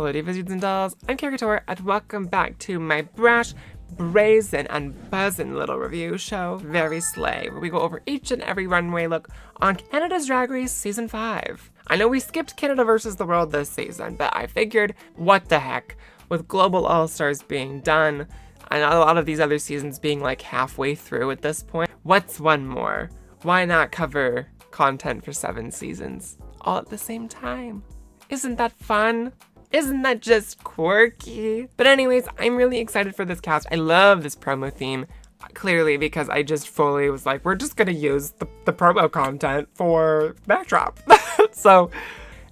Hello divas, dudes, and dolls, I'm Michaela Couture, and welcome back to my brash, brazen, and buzzin' little review show, Very Slay, where we go over each and every runway look on Canada's Drag Race Season 5. I know we skipped Canada vs. the World this season, but I figured, what the heck, with Global All-Stars being done, and a lot of these other seasons being like halfway through at this point, what's one more? Why not cover content for 7 seasons, all at the same time? Isn't that fun? Isn't that just quirky? But anyways, I'm really excited for this cast. I love this promo theme, clearly because I just fully was like, we're just gonna use the promo content for backdrop. So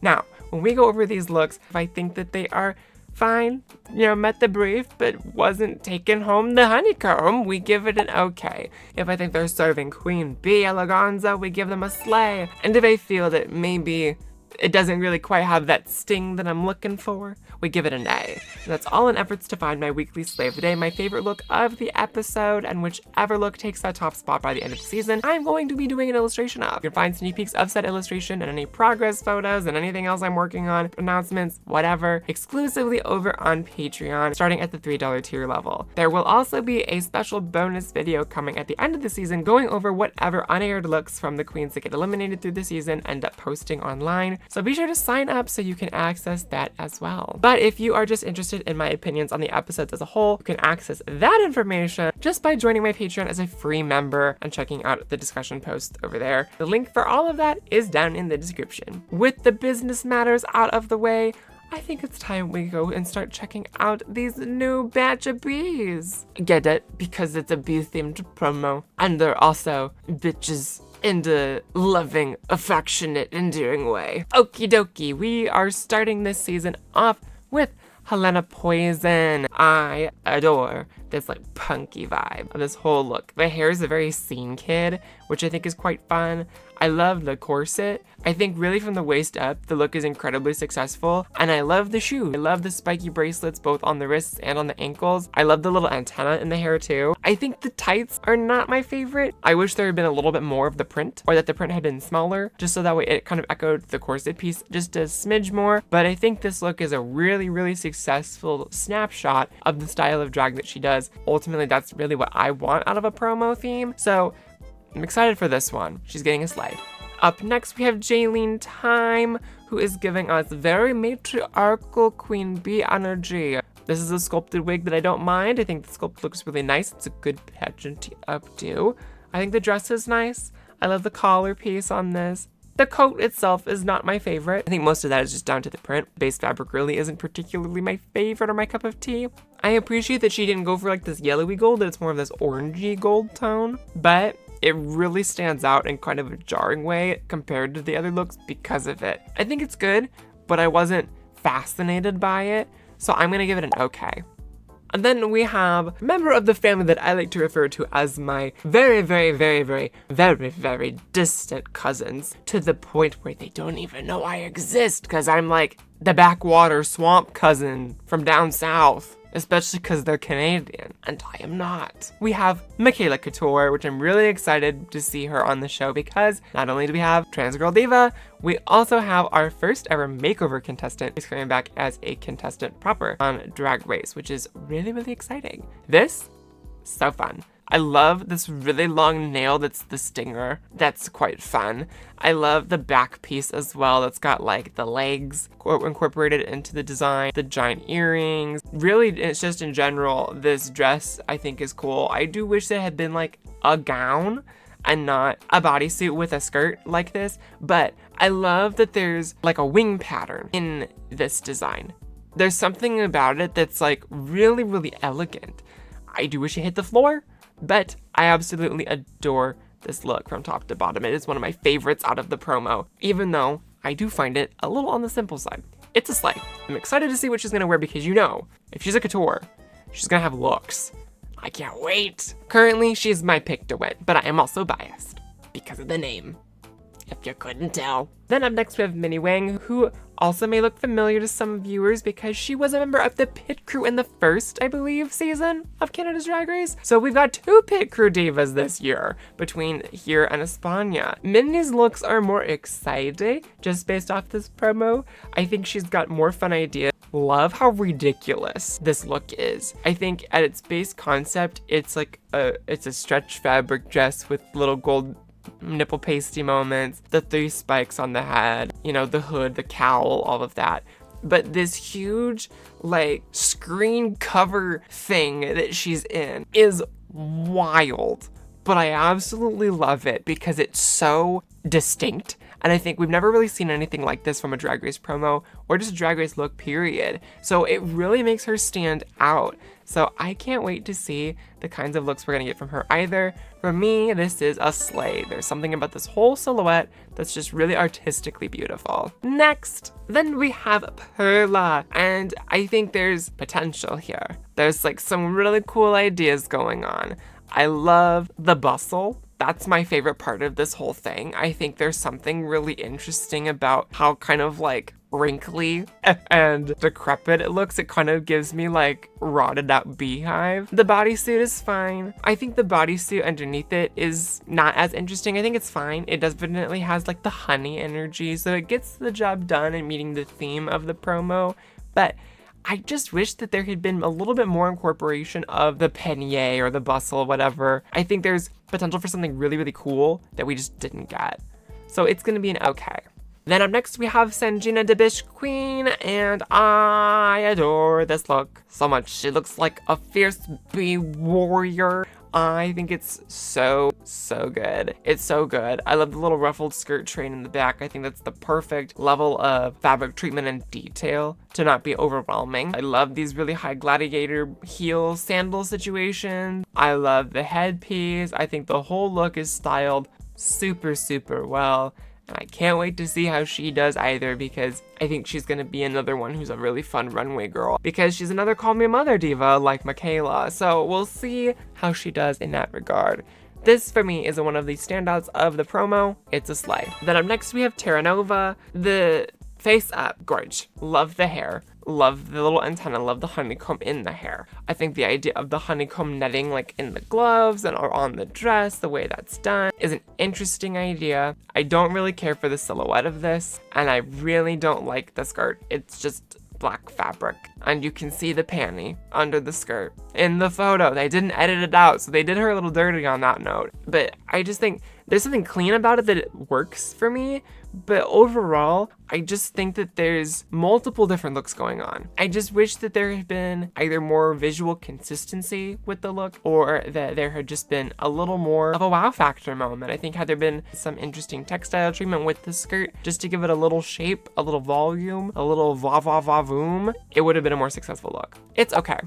now, when we go over these looks, if I think that they are fine, met the brief, but wasn't taking home the honeycomb, we give it an okay. If I think they're serving Queen Bee eleganza, we give them a slay. And if I feel that maybe it doesn't really quite have that sting that I'm looking for, we give it an A. And that's all in efforts to find my weekly slay of the day, my favorite look of the episode, and whichever look takes that top spot by the end of the season, I'm going to be doing an illustration of. You can find sneak peeks of said illustration and any progress photos and anything else I'm working on, announcements, whatever, exclusively over on Patreon, starting at the $3 tier level. There will also be a special bonus video coming at the end of the season going over whatever unaired looks from the queens that get eliminated through the season end up posting online. So be sure to sign up so you can access that as well. But if you are just interested in my opinions on the episodes as a whole, you can access that information just by joining my Patreon as a free member and checking out the discussion post over there. The link for all of that is down in the description. With the business matters out of the way, I think it's time we go and start checking out these new batch of bees. Get it? Because it's a bee-themed promo. And they're also bitches in a loving, affectionate, endearing way. Okie dokie, we are starting this season off with Helena Poison. I adore this like punky vibe of this whole look. The hair is a very scene kid, which I think is quite fun. I love the corset. I think really from the waist up, the look is incredibly successful. And I love the shoes. I love the spiky bracelets both on the wrists and on the ankles. I love the little antenna in the hair too. I think the tights are not my favorite. I wish there had been a little bit more of the print, or that the print had been smaller, just so that way it kind of echoed the corset piece just a smidge more. But I think this look is a really, really successful snapshot of the style of drag that she does. Ultimately, that's really what I want out of a promo theme. So I'm excited for this one. She's getting a slay. Up next, we have Jayden Time, who is giving us very matriarchal Queen Bee energy. This is a sculpted wig that I don't mind. I think the sculpt looks really nice. It's a good pageant updo. I think the dress is nice. I love the collar piece on this. The coat itself is not my favorite. I think most of that is just down to the print. Base fabric really isn't particularly my favorite or my cup of tea. I appreciate that she didn't go for like this yellowy gold, that it's more of this orangey gold tone, but it really stands out in kind of a jarring way compared to the other looks because of it. I think it's good, but I wasn't fascinated by it, so I'm gonna give it an okay. And then we have a member of the family that I like to refer to as my very, very, very, very, very, very distant cousins, to the point where they don't even know I exist, because I'm like the backwater swamp cousin from down south. Especially because they're Canadian, and I am not. We have Michaela Couture, which I'm really excited to see her on the show because not only do we have Trans Girl Diva, we also have our first ever makeover contestant who's coming back as a contestant proper on Drag Race, which is really, really exciting. This, so fun. I love this really long nail that's the stinger. That's quite fun. I love the back piece as well. That's got like the legs incorporated into the design, the giant earrings. Really, it's just in general, this dress I think is cool. I do wish it had been like a gown and not a bodysuit with a skirt like this, but I love that there's like a wing pattern in this design. There's something about it that's like really, really elegant. I do wish it hit the floor, but I absolutely adore this look from top to bottom. It is one of my favorites out of the promo, even though I do find it a little on the simple side. It's a slay. I'm excited to see what she's gonna wear because if she's a couture, she's gonna have looks. I can't wait. Currently, she's my pick to win, but I am also biased because of the name. if you couldn't tell. Then up next we have Minnie Wang, who also may look familiar to some viewers because she was a member of the pit crew in the first, I believe, season of Canada's Drag Race. So we've got 2 pit crew divas this year between here and España. Minnie's looks are more exciting just based off this promo. I think she's got more fun ideas. Love how ridiculous this look is. I think at its base concept, it's like it's a stretch fabric dress with little gold nipple pasty moments, the 3 spikes on the head, you know, the hood, the cowl, all of that. But this huge, like, screen cover thing that she's in is wild. But I absolutely love it because it's so distinct. And I think we've never really seen anything like this from a Drag Race promo or just a Drag Race look, period. So it really makes her stand out. So I can't wait to see the kinds of looks we're gonna get from her either. For me, this is a slay. There's something about this whole silhouette that's just really artistically beautiful. Next, then we have Perla, and I think there's potential here. There's like some really cool ideas going on. I love the bustle. That's my favorite part of this whole thing. I think there's something really interesting about how kind of like wrinkly and decrepit it looks. It kind of gives me like rotted out beehive. The bodysuit is fine. I think the bodysuit underneath it is not as interesting. I think it's fine. It definitely has like the honey energy, so it gets the job done in meeting the theme of the promo. But I just wish that there had been a little bit more incorporation of the peignet or the bustle, whatever. I think there's potential for something really, really cool that we just didn't get. So it's gonna be an okay. Then up next we have Sanina de Biche Queen, and I adore this look so much. She looks like a fierce bee warrior. I think it's so good. It's so good. I love the little ruffled skirt train in the back. I think that's the perfect level of fabric treatment and detail to not be overwhelming. I love these really high gladiator heel sandal situations. I love the headpiece. I think the whole look is styled super well. And I can't wait to see how she does either, because I think she's gonna be another one who's a really fun runway girl, because she's another Call Me Mother diva like Michaela. So we'll see how she does in that regard. This, for me, is one of the standouts of the promo. It's a slay. Then up next, we have Teranova. The face up, gorge. Love the hair. Love the little antenna. Love the honeycomb in the hair. I think the idea of the honeycomb netting like in the gloves and or on the dress, the way that's done, is an interesting idea. I don't really care for the silhouette of this, and I really don't like the skirt. It's just black fabric, and you can see the panty under the skirt in the photo. They didn't edit it out, so they did her a little dirty on that note. But I just think there's something clean about it that it works for me. But overall, I just think that there's multiple different looks going on. I just wish that there had been either more visual consistency with the look, or that there had just been a little more of a wow factor moment. I think had there been some interesting textile treatment with the skirt, just to give it a little shape, a little volume, a little va-va-va-voom, it would have been a more successful look. It's okay.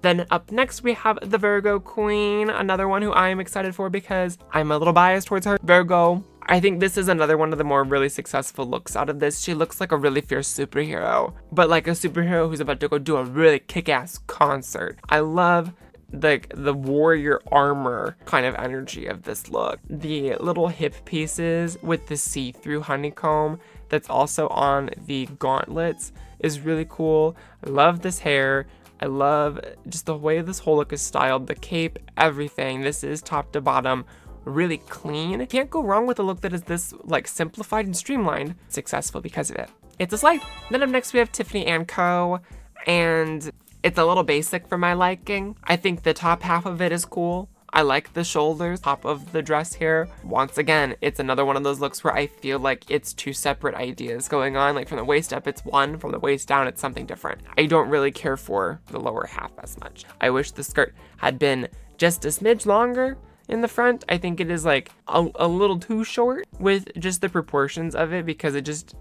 Then up next we have the Virgo Queen, another one who I am excited for because I'm a little biased towards her. Virgo, I think this is another one of the more really successful looks out of this. She looks like a really fierce superhero, but like a superhero who's about to go do a really kick-ass concert. I love like the warrior armor kind of energy of this look. The little hip pieces with the see-through honeycomb that's also on the gauntlets is really cool. I love this hair. I love just the way this whole look is styled, the cape, everything. This is top to bottom really clean. Can't go wrong with a look that is this like simplified and streamlined. Successful because of it. It's a slay. Then up next we have Tiffany & Co. And it's a little basic for my liking. I think the top half of it is cool. I like the shoulders, top of the dress here. Once again, it's another one of those looks where I feel like it's 2 separate ideas going on. Like from the waist up, it's one. From the waist down, it's something different. I don't really care for the lower half as much. I wish the skirt had been just a smidge longer in the front. I think it is like a little too short with just the proportions of it, because it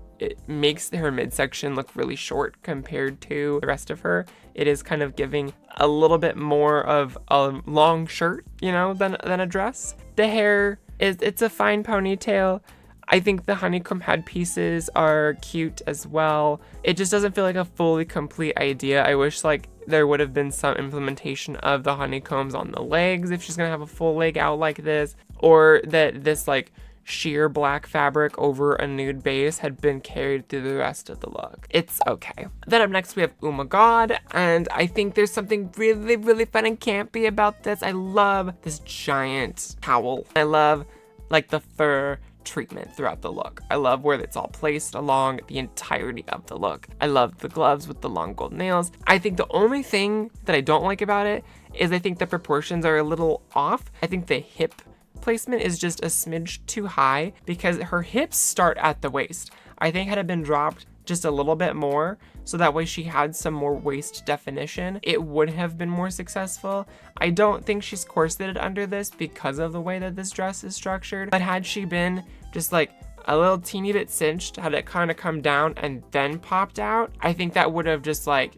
makes her midsection look really short compared to the rest of her. It is kind of giving a little bit more of a long shirt, you know, than a dress. The hair it's a fine ponytail. I think the honeycomb head pieces are cute as well. It just doesn't feel like a fully complete idea. I wish like there would have been some implementation of the honeycombs on the legs if she's gonna have a full leg out like this, or that this like sheer black fabric over a nude base had been carried through the rest of the look. It's okay. Then up next we have Oh My God, and I think there's something really, really fun and campy about this. I love this giant towel. I love like the fur treatment throughout the look. I love where it's all placed along the entirety of the look. I love the gloves with the long gold nails. I think the only thing that I don't like about it is I think the proportions are a little off. I think the hip placement is just a smidge too high because her hips start at the waist. I think had it been dropped just a little bit more, so that way she had some more waist definition, it would have been more successful. I don't think she's corseted under this because of the way that this dress is structured, but had she been just like a little teeny bit cinched, had it kind of come down and then popped out, I think that would have just like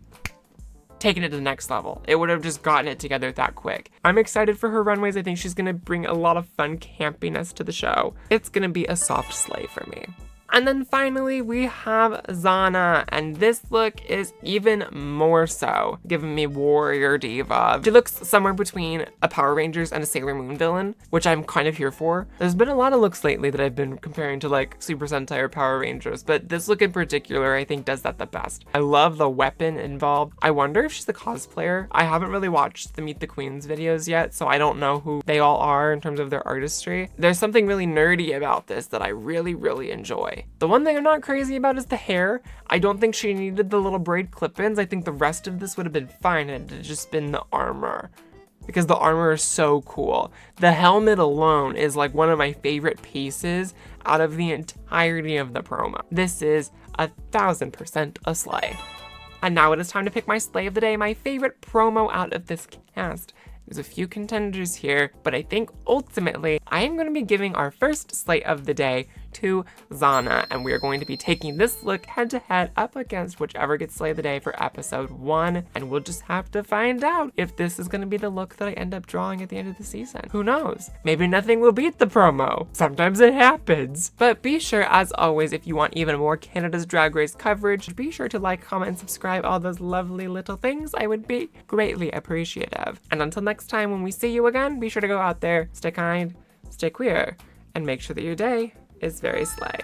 taken it to the next level. It would have just gotten it together that quick. I'm excited for her runways. I think she's gonna bring a lot of fun campiness to the show. It's gonna be a soft slay for me. And then finally we have Zana, and this look is even more so giving me warrior diva. She looks somewhere between a Power Rangers and a Sailor Moon villain, which I'm kind of here for. There's been a lot of looks lately that I've been comparing to like Super Sentai or Power Rangers, but this look in particular I think does that the best. I love the weapon involved. I wonder if she's a cosplayer. I haven't really watched the Meet the Queens videos yet, so I don't know who they all are in terms of their artistry. There's something really nerdy about this that I really, really enjoy. The one thing I'm not crazy about is the hair. I don't think she needed the little braid clip-ins. I think the rest of this would have been fine had it just been the armor, because the armor is so cool. The helmet alone is like one of my favorite pieces out of the entirety of the promo. This is 1000% a slay. And now it is time to pick my slay of the day, my favorite promo out of this cast. There's a few contenders here, but I think ultimately I am going to be giving our first slay of the day to Zana, and we are going to be taking this look head to head up against whichever gets slay of the day for episode 1, and we'll just have to find out if this is going to be the look that I end up drawing at the end of the season. Who knows? Maybe nothing will beat the promo. Sometimes it happens. But be sure, as always, if you want even more Canada's Drag Race coverage, be sure to like, comment, and subscribe, all those lovely little things. I would be greatly appreciative. And until next time, when we see you again, be sure to go out there, stay kind, stay queer, and make sure that your day is very slay.